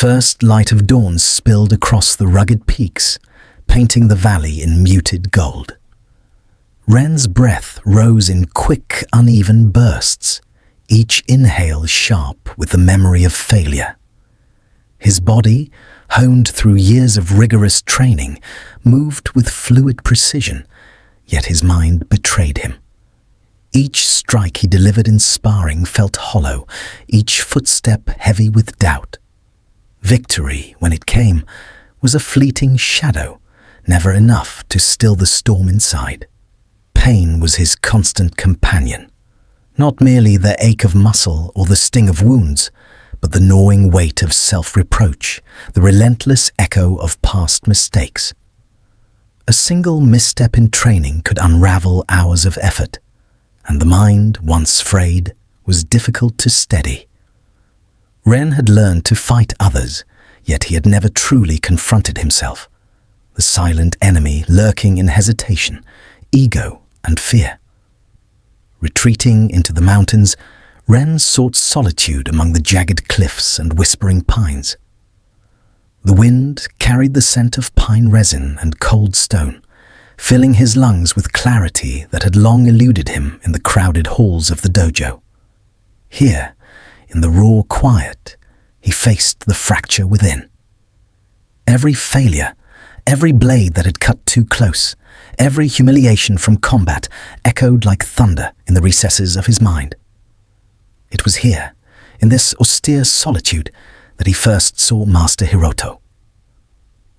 first light of dawn spilled across the rugged peaks, painting the valley in muted gold. Ren's breath rose in quick, uneven bursts, each inhale sharp with the memory of failure. His body, honed through years of rigorous training, moved with fluid precision, yet his mind betrayed him. Each strike he delivered in sparring felt hollow, each footstep heavy with doubt. Victory, when it came, was a fleeting shadow, never enough to still the storm inside. Pain was his constant companion, not merely the ache of muscle or the sting of wounds, but the gnawing weight of self-reproach, the relentless echo of past mistakes. A single misstep in training could unravel hours of effort, and the mind, once frayed, was difficult to steady. Ren had learned to fight others, yet he had never truly confronted himself, the silent enemy lurking in hesitation, ego, and fear. Retreating into the mountains, Ren sought solitude among the jagged cliffs and whispering pines. The wind carried the scent of pine resin and cold stone, filling his lungs with clarity that had long eluded him in the crowded halls of the dojo. Here, in the raw quiet, he faced the fracture within. Every failure, every blade that had cut too close, every humiliation from combat echoed like thunder in the recesses of his mind. It was here, in this austere solitude, that he first saw Master Hiroto.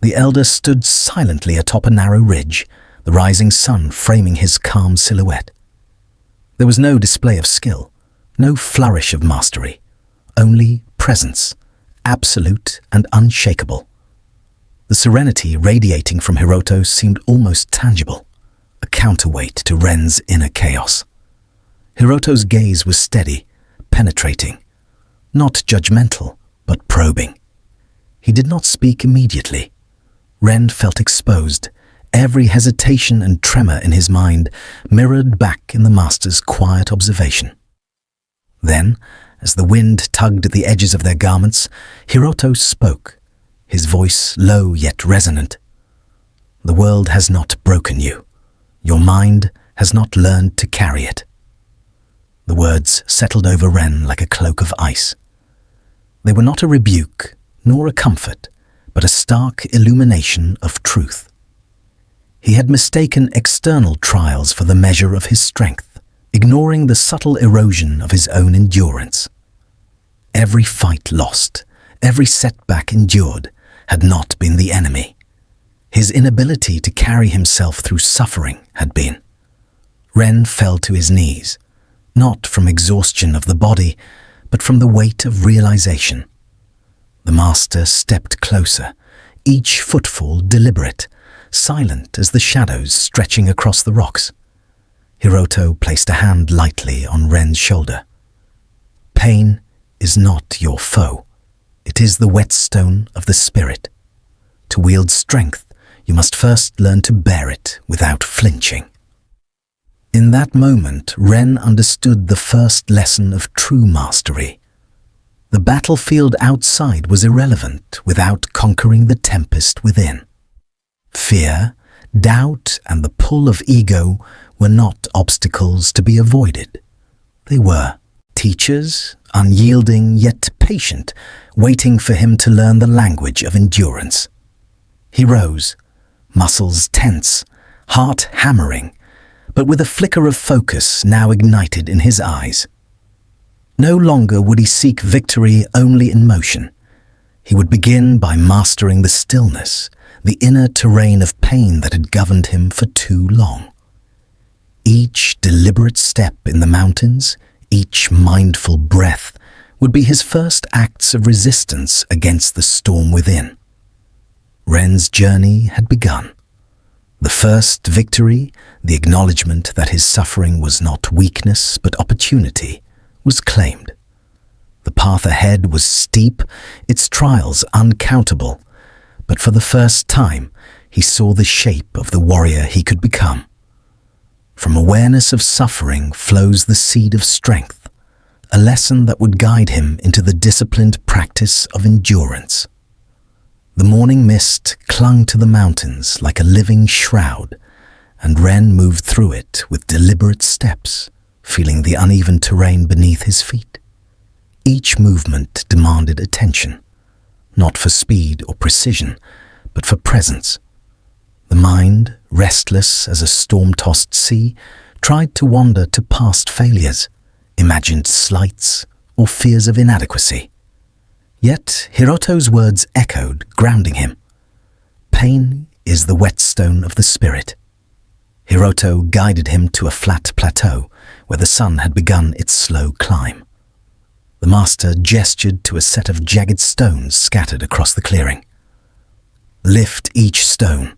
The elder stood silently atop a narrow ridge, the rising sun framing his calm silhouette. There was no display of skill, no flourish of mastery, only presence, absolute and unshakable. The serenity radiating from Hiroto seemed almost tangible, a counterweight to Ren's inner chaos. Hiroto's gaze was steady, penetrating, not judgmental, but probing. He did not speak immediately. Ren felt exposed, every hesitation and tremor in his mind mirrored back in the master's quiet observation. Then, as the wind tugged at the edges of their garments, Hiroto spoke, his voice low yet resonant. "The world has not broken you. Your mind has not learned to carry it." The words settled over Ren like a cloak of ice. They were not a rebuke, nor a comfort, but a stark illumination of truth. He had mistaken external trials for the measure of his strength, ignoring the subtle erosion of his own endurance. Every fight lost, every setback endured, had not been the enemy. His inability to carry himself through suffering had been. Ren fell to his knees, not from exhaustion of the body, but from the weight of realization. The master stepped closer, each footfall deliberate, silent as the shadows stretching across the rocks. Hiroto placed a hand lightly on Ren's shoulder. "Pain is not your foe. It is the whetstone of the spirit. To wield strength, you must first learn to bear it without flinching." In that moment, Ren understood the first lesson of true mastery. The battlefield outside was irrelevant without conquering the tempest within. Fear, doubt, and the pull of ego were not obstacles to be avoided. They were teachers, unyielding yet patient, waiting for him to learn the language of endurance. He rose, muscles tense, heart hammering, but with a flicker of focus now ignited in his eyes. No longer would he seek victory only in motion. He would begin by mastering the stillness, the inner terrain of pain that had governed him for too long. Each deliberate step in the mountains, each mindful breath, would be his first acts of resistance against the storm within. Ren's journey had begun. The first victory, the acknowledgement that his suffering was not weakness but opportunity, was claimed. The path ahead was steep, its trials uncountable, but for the first time he saw the shape of the warrior he could become. From awareness of suffering flows the seed of strength, a lesson that would guide him into the disciplined practice of endurance. The morning mist clung to the mountains like a living shroud, and Ren moved through it with deliberate steps, feeling the uneven terrain beneath his feet. Each movement demanded attention, not for speed or precision, but for presence. The mind, restless as a storm-tossed sea, tried to wander to past failures, imagined slights, or fears of inadequacy. Yet Hiroto's words echoed, grounding him. Pain is the whetstone of the spirit. Hiroto guided him to a flat plateau where the sun had begun its slow climb. The master gestured to a set of jagged stones scattered across the clearing. "Lift each stone,"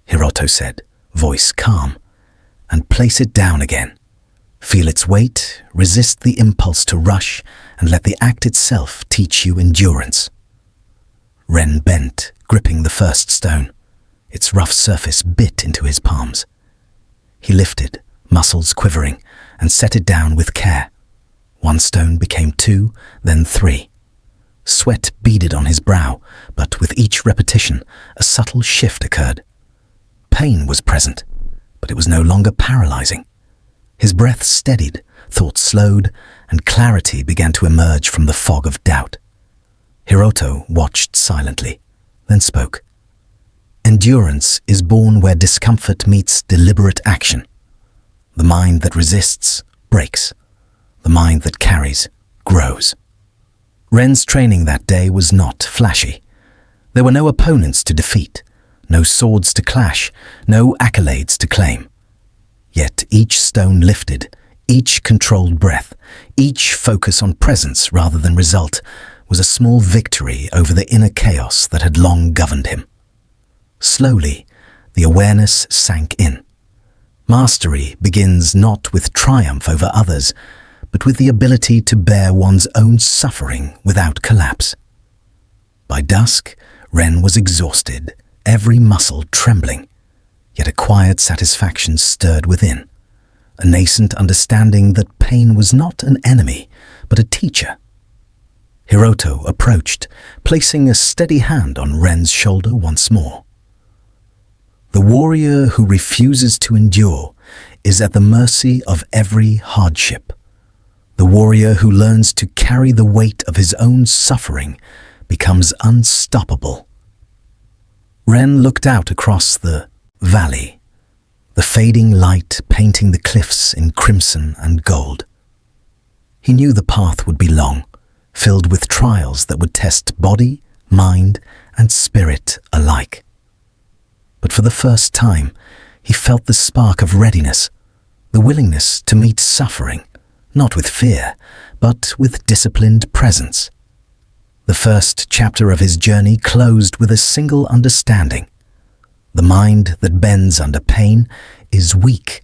Hiroto said, voice calm, "and place it down again. Feel its weight, resist the impulse to rush, and let the act itself teach you endurance." Ren bent, gripping the first stone. Its rough surface bit into his palms. He lifted, muscles quivering, and set it down with care. One stone became 2, then 3. Sweat beaded on his brow, but with each repetition, a subtle shift occurred. Pain was present, but it was no longer paralyzing. His breath steadied, thoughts slowed, and clarity began to emerge from the fog of doubt. Hiroto watched silently, then spoke. "Endurance is born where discomfort meets deliberate action. The mind that resists breaks. The mind that carries grows." Ren's training that day was not flashy. There were no opponents to defeat, no swords to clash, no accolades to claim. Yet each stone lifted, each controlled breath, each focus on presence rather than result, was a small victory over the inner chaos that had long governed him. Slowly, the awareness sank in. Mastery begins not with triumph over others, but with the ability to bear one's own suffering without collapse. By dusk, Ren was exhausted, every muscle trembling. Yet a quiet satisfaction stirred within, a nascent understanding that pain was not an enemy, but a teacher. Hiroto approached, placing a steady hand on Ren's shoulder once more. "The warrior who refuses to endure is at the mercy of every hardship. The warrior who learns to carry the weight of his own suffering becomes unstoppable." Ren looked out across the valley, the fading light painting the cliffs in crimson and gold. He knew the path would be long, filled with trials that would test body, mind, and spirit alike. But for the first time, he felt the spark of readiness, the willingness to meet suffering, not with fear, but with disciplined presence. The first chapter of his journey closed with a single understanding. The mind that bends under pain is weak.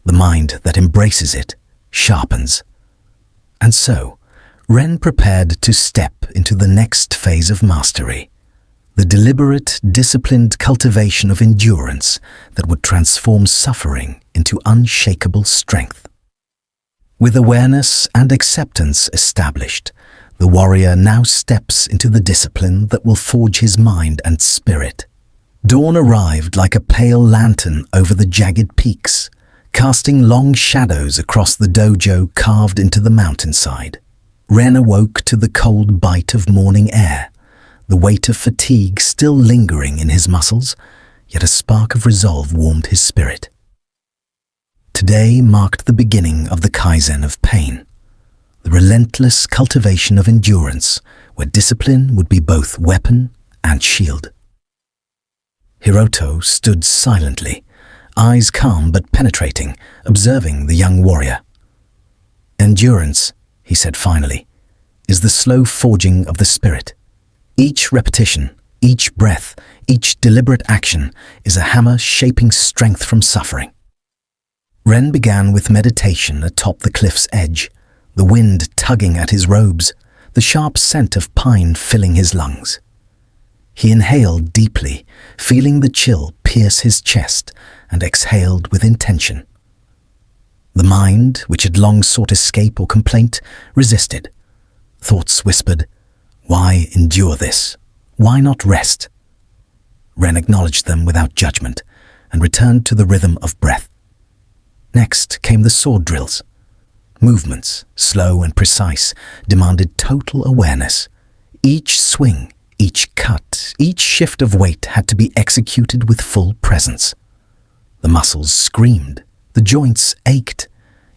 The mind that embraces it sharpens. And so, Ren prepared to step into the next phase of mastery, the deliberate, disciplined cultivation of endurance that would transform suffering into unshakable strength. With awareness and acceptance established, the warrior now steps into the discipline that will forge his mind and spirit. Dawn arrived like a pale lantern over the jagged peaks, casting long shadows across the dojo carved into the mountainside. Ren awoke to the cold bite of morning air, the weight of fatigue still lingering in his muscles, yet a spark of resolve warmed his spirit. Today marked the beginning of the Kaizen of pain, the relentless cultivation of endurance, where discipline would be both weapon and shield. Hiroto stood silently, eyes calm but penetrating, observing the young warrior. "Endurance," he said finally, "is the slow forging of the spirit. Each repetition, each breath, each deliberate action is a hammer shaping strength from suffering." Ren began with meditation atop the cliff's edge, the wind tugging at his robes, the sharp scent of pine filling his lungs. He inhaled deeply, feeling the chill pierce his chest, and exhaled with intention. The mind, which had long sought escape or complaint, resisted. Thoughts whispered, "Why endure this? Why not rest?" Ren acknowledged them without judgment and returned to the rhythm of breath. Next came the sword drills. Movements, slow and precise, demanded total awareness. Each swing, each cut, each shift of weight had to be executed with full presence. The muscles screamed, the joints ached,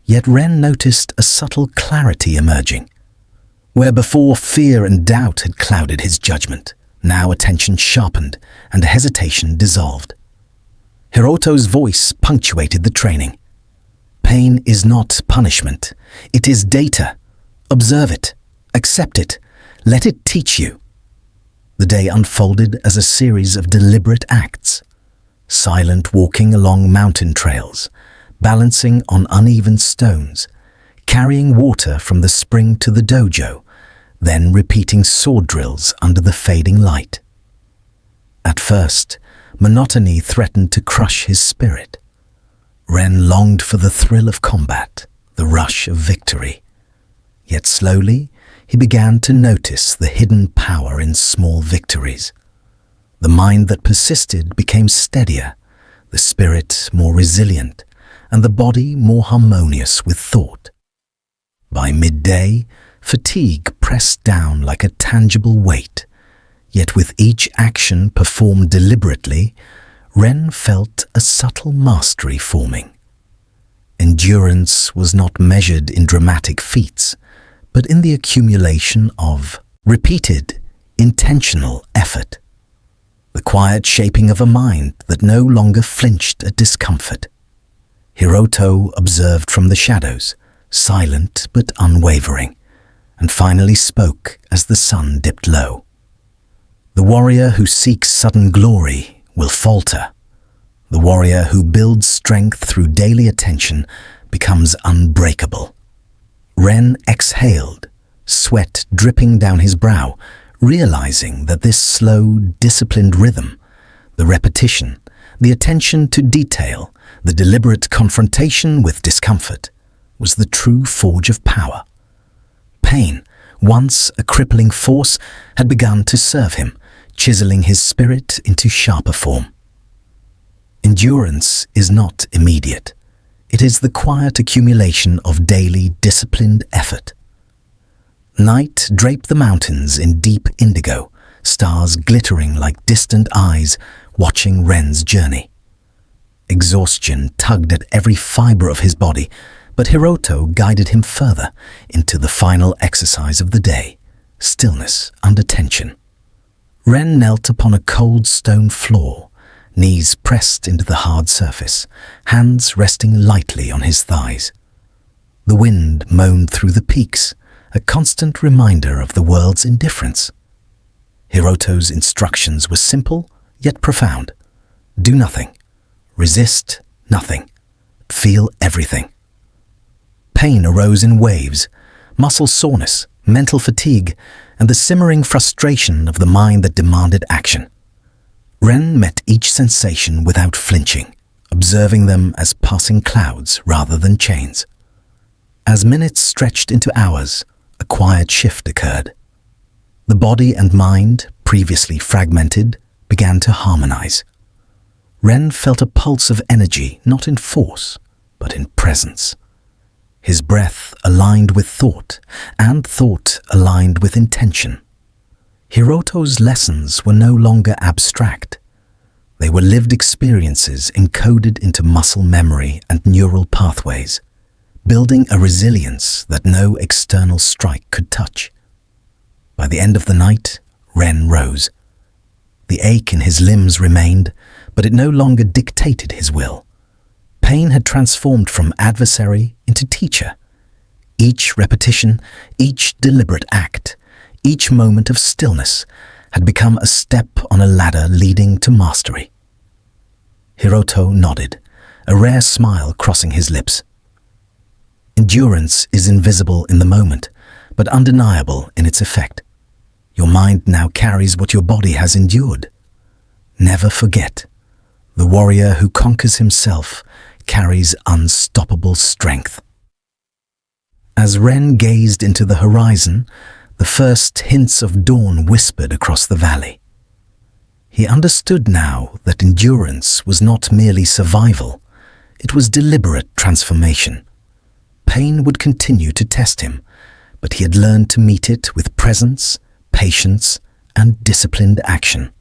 yet Ren noticed a subtle clarity emerging. Where before fear and doubt had clouded his judgment, now attention sharpened and hesitation dissolved. Hiroto's voice punctuated the training. Pain is not punishment. It is data. Observe it. Accept it. Let it teach you. The day unfolded as a series of deliberate acts. Silent walking along mountain trails, balancing on uneven stones, carrying water from the spring to the dojo, then repeating sword drills under the fading light. At first, monotony threatened to crush his spirit. Ren longed for the thrill of combat, the rush of victory. Yet slowly, he began to notice the hidden power in small victories. The mind that persisted became steadier, the spirit more resilient, and the body more harmonious with thought. By midday, fatigue pressed down like a tangible weight, yet with each action performed deliberately, Ren felt a subtle mastery forming. Endurance was not measured in dramatic feats, but in the accumulation of repeated, intentional effort. The quiet shaping of a mind that no longer flinched at discomfort. Hiroto observed from the shadows, silent but unwavering, and finally spoke as the sun dipped low. The warrior who seeks sudden glory will falter. The warrior who builds strength through daily attention becomes unbreakable. Ren exhaled, sweat dripping down his brow, realizing that this slow, disciplined rhythm, the repetition, the attention to detail, the deliberate confrontation with discomfort, was the true forge of power. Pain, once a crippling force, had begun to serve him, chiseling his spirit into sharper form. Endurance is not immediate. It is the quiet accumulation of daily, disciplined effort. Night draped the mountains in deep indigo, stars glittering like distant eyes watching Ren's journey. Exhaustion tugged at every fiber of his body, but Hiroto guided him further into the final exercise of the day, stillness under tension. Ren knelt upon a cold stone floor, knees pressed into the hard surface, hands resting lightly on his thighs. The wind moaned through the peaks, a constant reminder of the world's indifference. Hiroto's instructions were simple, yet profound. Do nothing. Resist nothing. Feel everything. Pain arose in waves, muscle soreness, mental fatigue, and the simmering frustration of the mind that demanded action. Ren met each sensation without flinching, observing them as passing clouds rather than chains. As minutes stretched into hours, a quiet shift occurred. The body and mind, previously fragmented, began to harmonize. Ren felt a pulse of energy, not in force, but in presence. His breath aligned with thought, and thought aligned with intention. Hiroto's lessons were no longer abstract. They were lived experiences encoded into muscle memory and neural pathways, building a resilience that no external strike could touch. By the end of the night, Ren rose. The ache in his limbs remained, but it no longer dictated his will. Pain had transformed from adversary into teacher. Each repetition, each deliberate act, each moment of stillness had become a step on a ladder leading to mastery. Hiroto nodded, a rare smile crossing his lips. Endurance is invisible in the moment, but undeniable in its effect. Your mind now carries what your body has endured. Never forget, the warrior who conquers himself carries unstoppable strength. As Ren gazed into the horizon, the first hints of dawn whispered across the valley. He understood now that endurance was not merely survival, it was deliberate transformation. Pain would continue to test him, but he had learned to meet it with presence, patience, and disciplined action.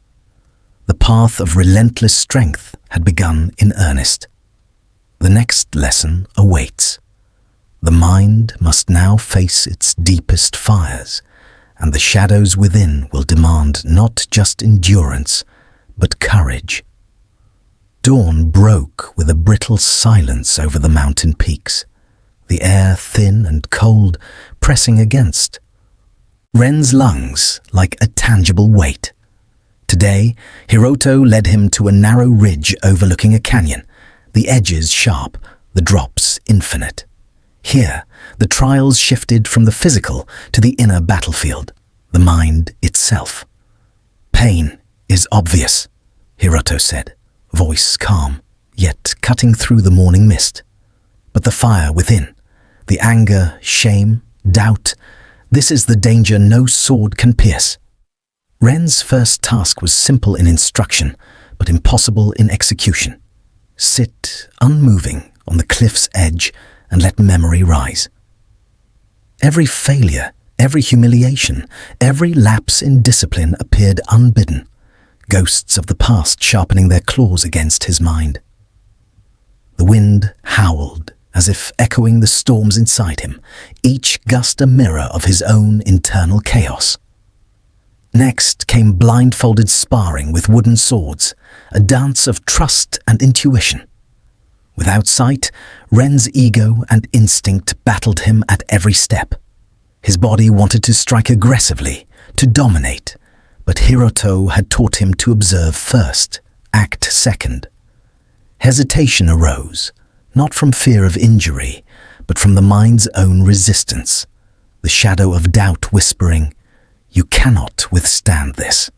The path of relentless strength had begun in earnest. The next lesson awaits. The mind must now face its deepest fires, and the shadows within will demand not just endurance, but courage. Dawn broke with a brittle silence over the mountain peaks, the air thin and cold, pressing against Ren's lungs like a tangible weight. Today, Hiroto led him to a narrow ridge overlooking a canyon, the edges sharp, the drops infinite. Here, the trials shifted from the physical to the inner battlefield, the mind itself. Pain is obvious, Hiroto said, voice calm, yet cutting through the morning mist. But the fire within, the anger, shame, doubt, this is the danger no sword can pierce. Ren's first task was simple in instruction, but impossible in execution. Sit unmoving on the cliff's edge and let memory rise. Every failure, every humiliation, every lapse in discipline appeared unbidden, ghosts of the past sharpening their claws against his mind. The wind howled, as if echoing the storms inside him, each gust a mirror of his own internal chaos. Next came blindfolded sparring with wooden swords, a dance of trust and intuition. Without sight, Ren's ego and instinct battled him at every step. His body wanted to strike aggressively, to dominate, but Hiroto had taught him to observe first, act second. Hesitation arose, not from fear of injury, but from the mind's own resistance, the shadow of doubt whispering, "You cannot withstand this."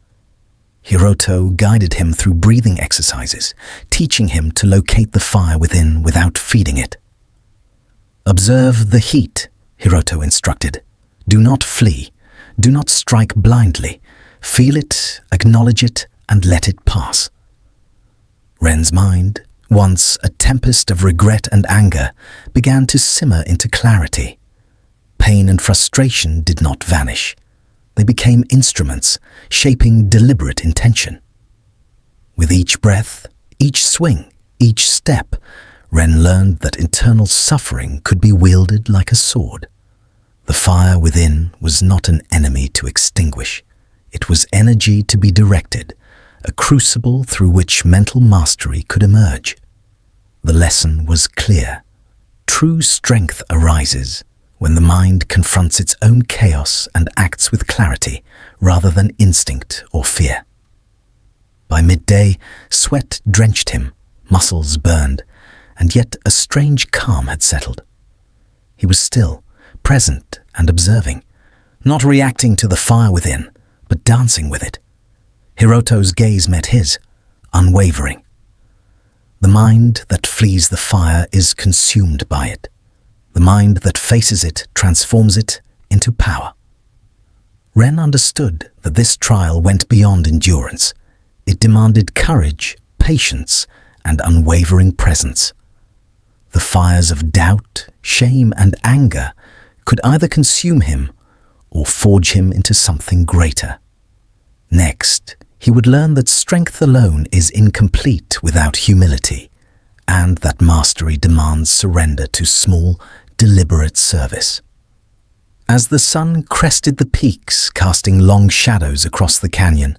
Hiroto guided him through breathing exercises, teaching him to locate the fire within without feeding it. "Observe the heat," Hiroto instructed. "Do not flee. Do not strike blindly. Feel it, acknowledge it, and let it pass." Ren's mind, once a tempest of regret and anger, began to simmer into clarity. Pain and frustration did not vanish. They became instruments, shaping deliberate intention. With each breath, each swing, each step, Ren learned that internal suffering could be wielded like a sword. The fire within was not an enemy to extinguish. It was energy to be directed, a crucible through which mental mastery could emerge. The lesson was clear. True strength arises when the mind confronts its own chaos and acts with clarity rather than instinct or fear. By midday, sweat drenched him, muscles burned, and yet a strange calm had settled. He was still, present and observing, not reacting to the fire within, but dancing with it. Hiroto's gaze met his, unwavering. The mind that flees the fire is consumed by it. The mind that faces it transforms it into power. Ren understood that this trial went beyond endurance. It demanded courage, patience, and unwavering presence. The fires of doubt, shame, and anger could either consume him or forge him into something greater. Next, he would learn that strength alone is incomplete without humility, and that mastery demands surrender to small, deliberate service. As the sun crested the peaks, casting long shadows across the canyon,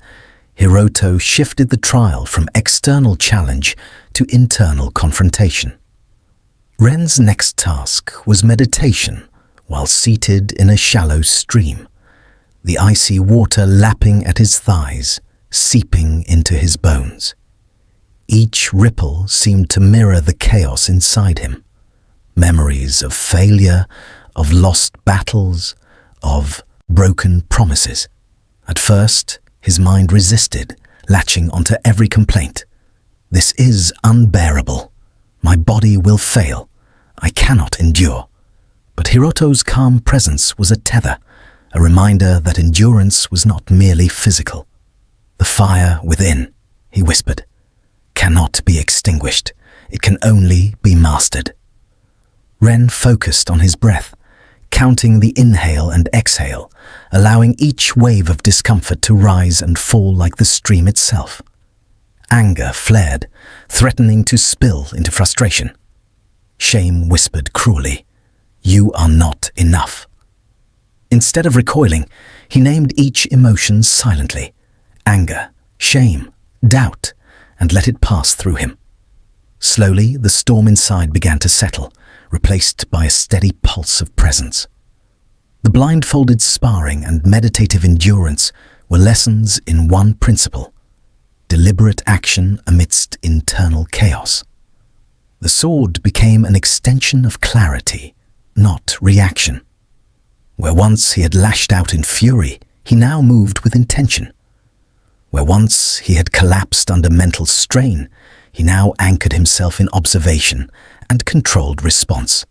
Hiroto shifted the trial from external challenge to internal confrontation. Ren's next task was meditation while seated in a shallow stream, the icy water lapping at his thighs, seeping into his bones. Each ripple seemed to mirror the chaos inside him. Memories of failure, of lost battles, of broken promises. At first, his mind resisted, latching onto every complaint. "This is unbearable. My body will fail. I cannot endure." But Hiroto's calm presence was a tether, a reminder that endurance was not merely physical. "The fire within," he whispered, "cannot be extinguished. It can only be mastered." Ren focused on his breath, counting the inhale and exhale, allowing each wave of discomfort to rise and fall like the stream itself. Anger flared, threatening to spill into frustration. Shame whispered cruelly, "You are not enough." Instead of recoiling, he named each emotion silently: anger, shame, doubt, and let it pass through him. Slowly, the storm inside began to settle, replaced by a steady pulse of presence. The blindfolded sparring and meditative endurance were lessons in one principle: deliberate action amidst internal chaos. The sword became an extension of clarity, not reaction. Where once he had lashed out in fury, he now moved with intention. Where once he had collapsed under mental strain, he now anchored himself in observation and controlled response.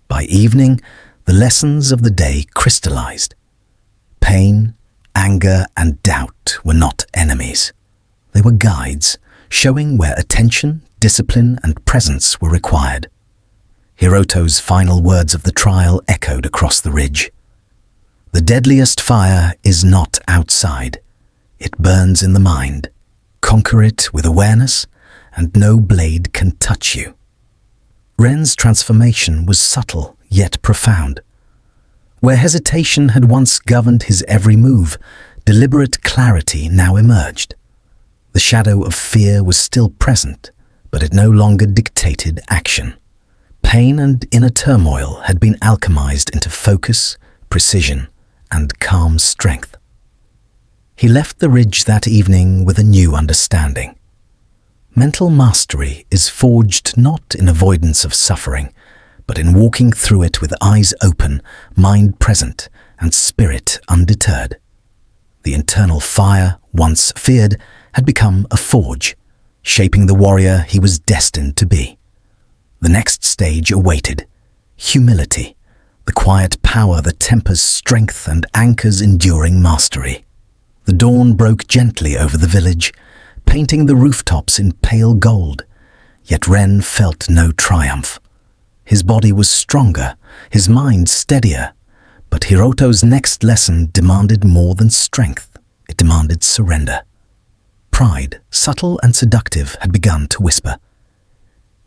By evening, the lessons of the day crystallized. Pain, anger, and doubt were not enemies. They were guides, showing where attention, discipline, and presence were required. Hiroto's final words of the trial echoed across the ridge. "The deadliest fire is not outside. It burns in the mind. Conquer it with awareness, and no blade can touch you." Ren's transformation was subtle yet profound. Where hesitation had once governed his every move, deliberate clarity now emerged. The shadow of fear was still present, but it no longer dictated action. Pain and inner turmoil had been alchemized into focus, precision, and calm strength. He left the ridge that evening with a new understanding. Mental mastery is forged not in avoidance of suffering, but in walking through it with eyes open, mind present, and spirit undeterred. The internal fire, once feared, had become a forge, shaping the warrior he was destined to be. The next stage awaited: humility, the quiet power that tempers strength and anchors enduring mastery. The dawn broke gently over the village, painting the rooftops in pale gold, yet Ren felt no triumph. His body was stronger, his mind steadier, but Hiroto's next lesson demanded more than strength. It demanded surrender. Pride, subtle and seductive, had begun to whisper,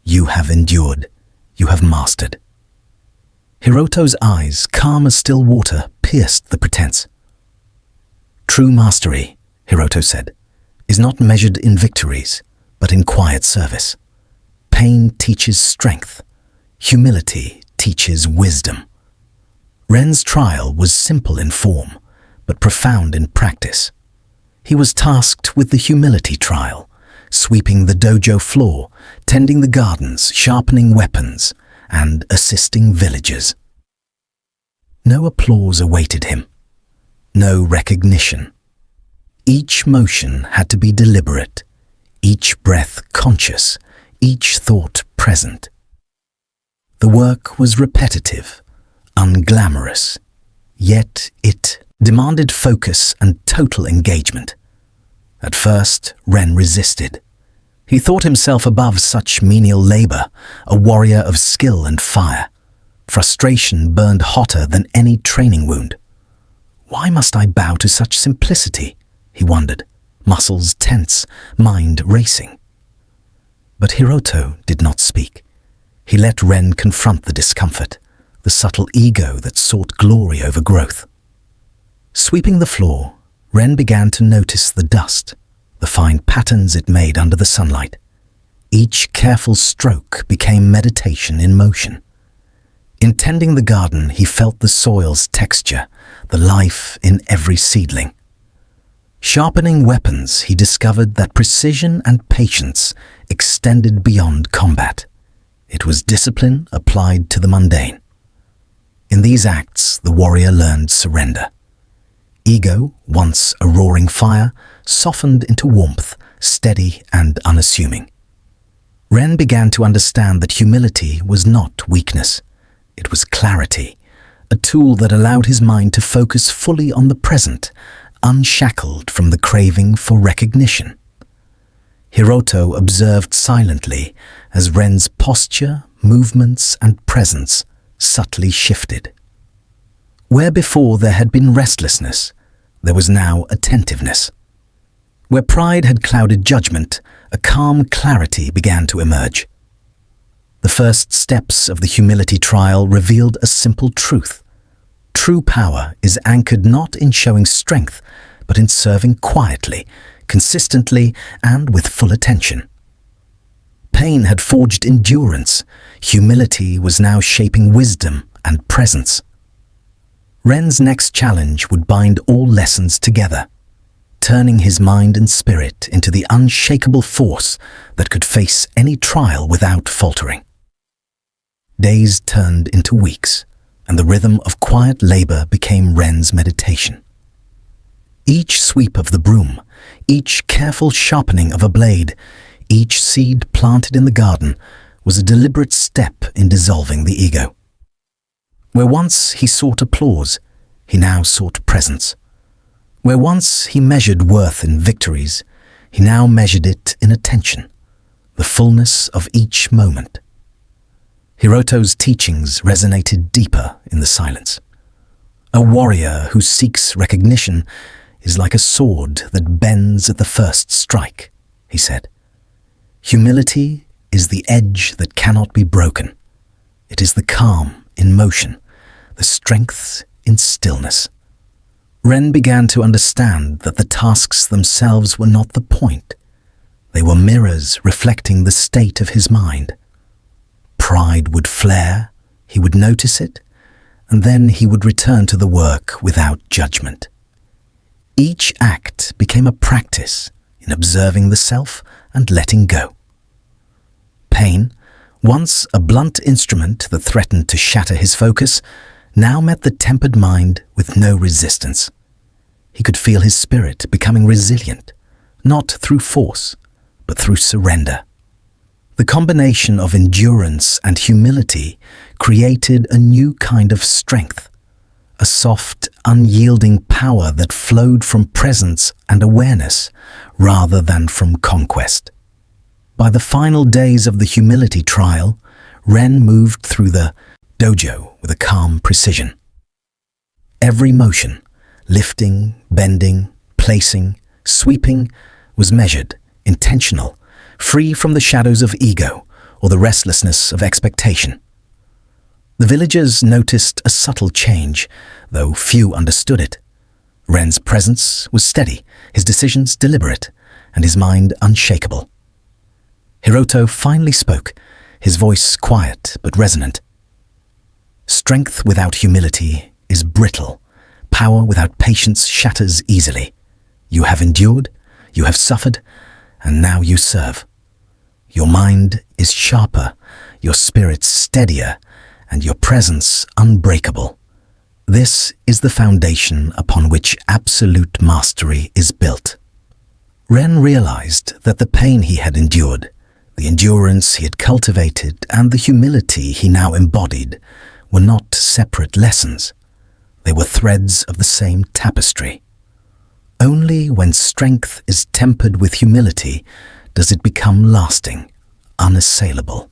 "You have endured. You have mastered." Hiroto's eyes, calm as still water, pierced the pretense. "True mastery," Hiroto said, "is not measured in victories, but in quiet service. Pain teaches strength. Humility teaches wisdom." Ren's trial was simple in form, but profound in practice. He was tasked with the humility trial, sweeping the dojo floor, tending the gardens, sharpening weapons, and assisting villagers. No applause awaited him, no recognition. Each motion had to be deliberate, each breath conscious, each thought present. The work was repetitive, unglamorous, yet it demanded focus and total engagement. At first, Ren resisted. He thought himself above such menial labor, a warrior of skill and fire. Frustration burned hotter than any training wound. "Why must I bow to such simplicity?" he wondered, muscles tense, mind racing. But Hiroto did not speak. He let Ren confront the discomfort, the subtle ego that sought glory over growth. Sweeping the floor, Ren began to notice the dust, the fine patterns it made under the sunlight. Each careful stroke became meditation in motion. In tending the garden, he felt the soil's texture, the life in every seedling. Sharpening weapons, he discovered that precision and patience extended beyond combat. It was discipline applied to the mundane. In these acts, the warrior learned surrender. Ego, once a roaring fire, softened into warmth, steady and unassuming. Ren began to understand that humility was not weakness. It was clarity, a tool that allowed his mind to focus fully on the present, unshackled from the craving for recognition. Hiroto observed silently as Ren's posture, movements, and presence subtly shifted. Where before there had been restlessness, there was now attentiveness. Where pride had clouded judgment, a calm clarity began to emerge. The first steps of the humility trial revealed a simple truth. True power is anchored not in showing strength, but in serving quietly, consistently, and with full attention. Pain had forged endurance. Humility was now shaping wisdom and presence. Ren's next challenge would bind all lessons together, turning his mind and spirit into the unshakable force that could face any trial without faltering. Days turned into weeks, and the rhythm of quiet labor became Ren's meditation. Each sweep of the broom, each careful sharpening of a blade, each seed planted in the garden was a deliberate step in dissolving the ego. Where once he sought applause, he now sought presence. Where once he measured worth in victories, he now measured it in attention, the fullness of each moment. Hiroto's teachings resonated deeper in the silence. A warrior who seeks recognition is like a sword that bends at the first strike, he said. Humility is the edge that cannot be broken. It is the calm in motion, the strength in stillness. Ren began to understand that the tasks themselves were not the point. They were mirrors reflecting the state of his mind. Pride would flare, he would notice it, and then he would return to the work without judgment. Each act became a practice in observing the self and letting go. Pain, once a blunt instrument that threatened to shatter his focus, now met the tempered mind with no resistance. He could feel his spirit becoming resilient, not through force, but through surrender. The combination of endurance and humility created a new kind of strength, a soft, unyielding power that flowed from presence and awareness rather than from conquest. By the final days of the humility trial, Ren moved through the dojo with a calm precision. Every motion, lifting, bending, placing, sweeping, was measured, intentional, free from the shadows of ego or the restlessness of expectation. The villagers noticed a subtle change, though few understood it. Ren's presence was steady, his decisions deliberate, and his mind unshakable. Hiroto finally spoke, his voice quiet but resonant. Strength without humility is brittle. Power without patience shatters easily. You have endured, you have suffered, and now you serve. Your mind is sharper, your spirit steadier, and your presence unbreakable. This is the foundation upon which absolute mastery is built. Ren realized that the pain he had endured, the endurance he had cultivated, and the humility he now embodied were not separate lessons. They were threads of the same tapestry. Only when strength is tempered with humility does it become lasting, unassailable.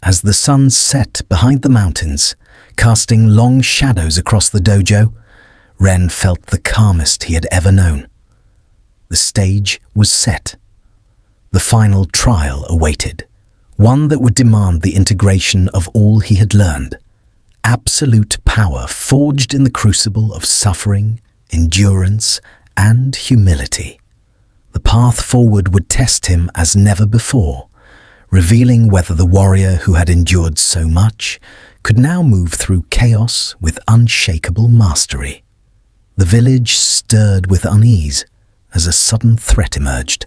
As the sun set behind the mountains, casting long shadows across the dojo, Ren felt the calmest he had ever known. The stage was set. The final trial awaited, one that would demand the integration of all he had learned. Absolute power forged in the crucible of suffering, endurance, and humility. The path forward would test him as never before, revealing whether the warrior who had endured so much could now move through chaos with unshakable mastery. The village stirred with unease as a sudden threat emerged.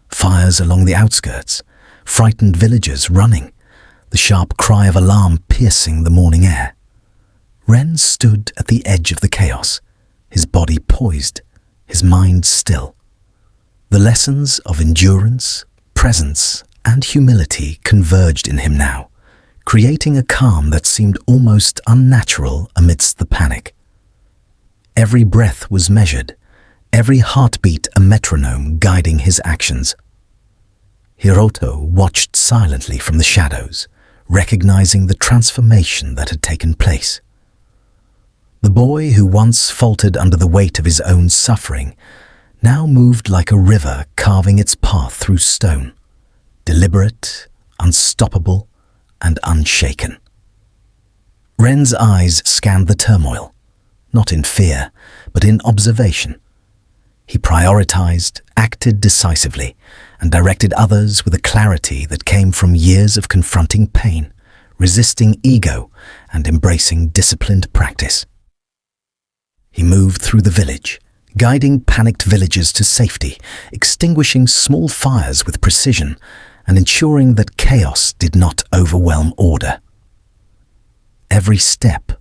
Fires along the outskirts, frightened villagers running, the sharp cry of alarm piercing the morning air. Ren stood at the edge of the chaos, his body poised, his mind still. The lessons of endurance, presence, and humility converged in him now, creating a calm that seemed almost unnatural amidst the panic. Every breath was measured, every heartbeat a metronome guiding his actions. Hiroto watched silently from the shadows, recognizing the transformation that had taken place. The boy who once faltered under the weight of his own suffering now moved like a river carving its path through stone, deliberate, unstoppable, and unshaken. Ren's eyes scanned the turmoil, not in fear, but in observation. He prioritized, acted decisively, and directed others with a clarity that came from years of confronting pain, resisting ego, and embracing disciplined practice. He moved through the village, guiding panicked villagers to safety, extinguishing small fires with precision, and ensuring that chaos did not overwhelm order. Every step,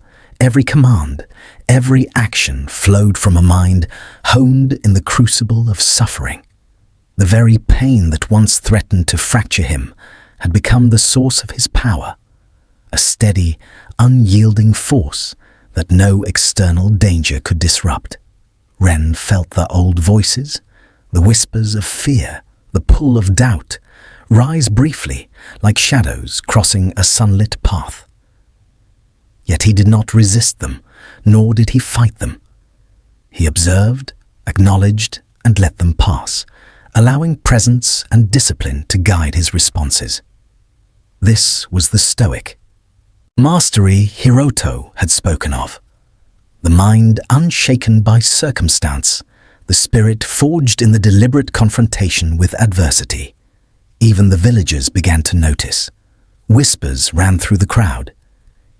every command, every action flowed from a mind honed in the crucible of suffering. The very pain that once threatened to fracture him had become the source of his power, a steady, unyielding force that no external danger could disrupt. Ren felt the old voices, the whispers of fear, the pull of doubt, rise briefly like shadows crossing a sunlit path. Yet he did not resist them, nor did he fight them. He observed, acknowledged, and let them pass, allowing presence and discipline to guide his responses. This was the Stoic mastery Hiroto had spoken of. The mind unshaken by circumstance, the spirit forged in the deliberate confrontation with adversity. Even the villagers began to notice. Whispers ran through the crowd.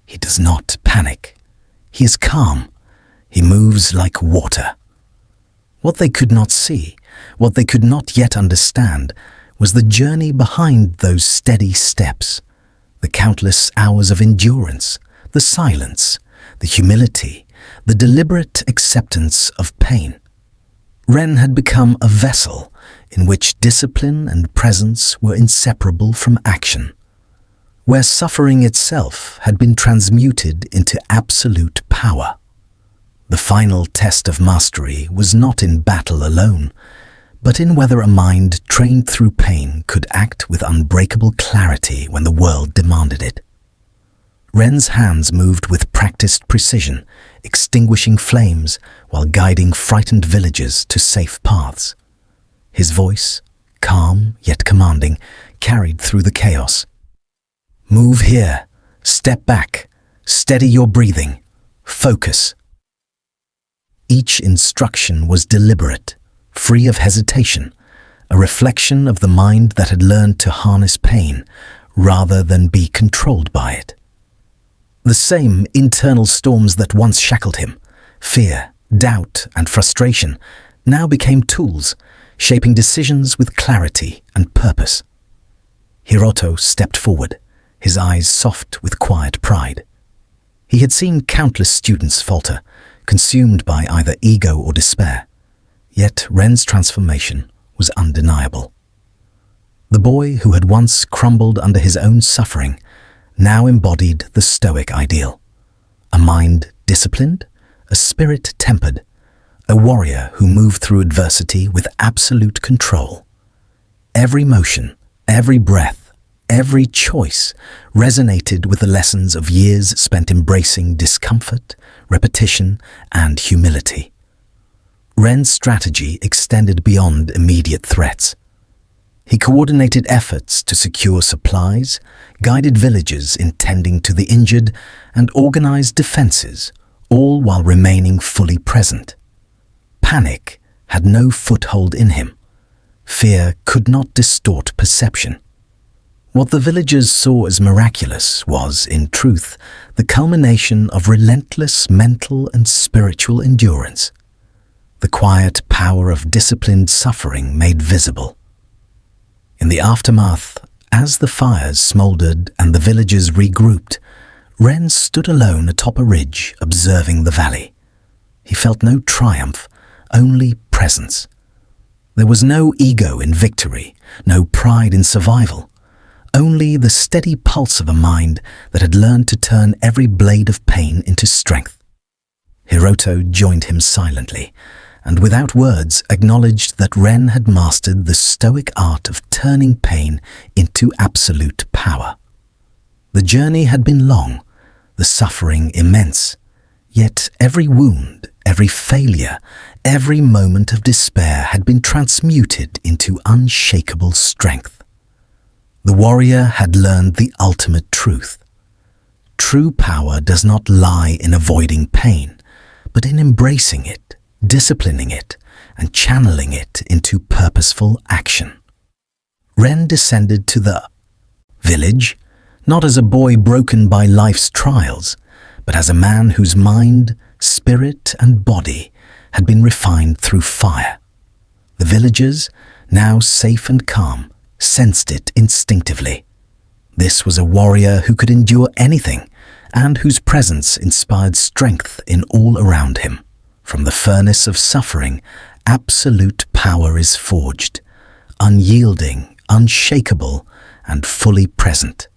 He does not panic. He is calm. He moves like water. What they could not see, what they could not yet understand, was the journey behind those steady steps, the countless hours of endurance, the silence, the humility, the deliberate acceptance of pain. Ren had become a vessel in which discipline and presence were inseparable from action, where suffering itself had been transmuted into absolute power. The final test of mastery was not in battle alone, but in whether a mind trained through pain could act with unbreakable clarity when the world demanded it. Ren's hands moved with practiced precision, extinguishing flames while guiding frightened villagers to safe paths. His voice, calm yet commanding, carried through the chaos. Move here, step back, steady your breathing, focus. Each instruction was deliberate, free of hesitation, a reflection of the mind that had learned to harness pain rather than be controlled by it. The same internal storms that once shackled him, fear, doubt, and frustration, now became tools, shaping decisions with clarity and purpose. Hiroto stepped forward, his eyes soft with quiet pride. He had seen countless students falter, consumed by either ego or despair. Yet Ren's transformation was undeniable. The boy who had once crumbled under his own suffering now embodied the Stoic ideal. A mind disciplined, a spirit tempered, a warrior who moved through adversity with absolute control. Every motion, every breath, every choice resonated with the lessons of years spent embracing discomfort, repetition, and humility. Ren's strategy extended beyond immediate threats. He coordinated efforts to secure supplies, guided villagers in tending to the injured, and organized defenses, all while remaining fully present. Panic had no foothold in him. Fear could not distort perception. What the villagers saw as miraculous was, in truth, the culmination of relentless mental and spiritual endurance. The quiet power of disciplined suffering made visible. In the aftermath, as the fires smoldered and the villagers regrouped, Ren stood alone atop a ridge, observing the valley. He felt no triumph, only presence. There was no ego in victory, no pride in survival, only the steady pulse of a mind that had learned to turn every blade of pain into strength. Hiroto joined him silently, and without words acknowledged that Ren had mastered the stoic art of turning pain into absolute power. The journey had been long, the suffering immense, yet every wound, every failure, every moment of despair had been transmuted into unshakable strength. The warrior had learned the ultimate truth. True power does not lie in avoiding pain, but in embracing it, disciplining it, and channeling it into purposeful action. Ren descended to the village, not as a boy broken by life's trials, but as a man whose mind, spirit, and body had been refined through fire. The villagers, now safe and calm, sensed it instinctively. This was a warrior who could endure anything, and whose presence inspired strength in all around him. From the furnace of suffering, absolute power is forged, unyielding, unshakable, and fully present.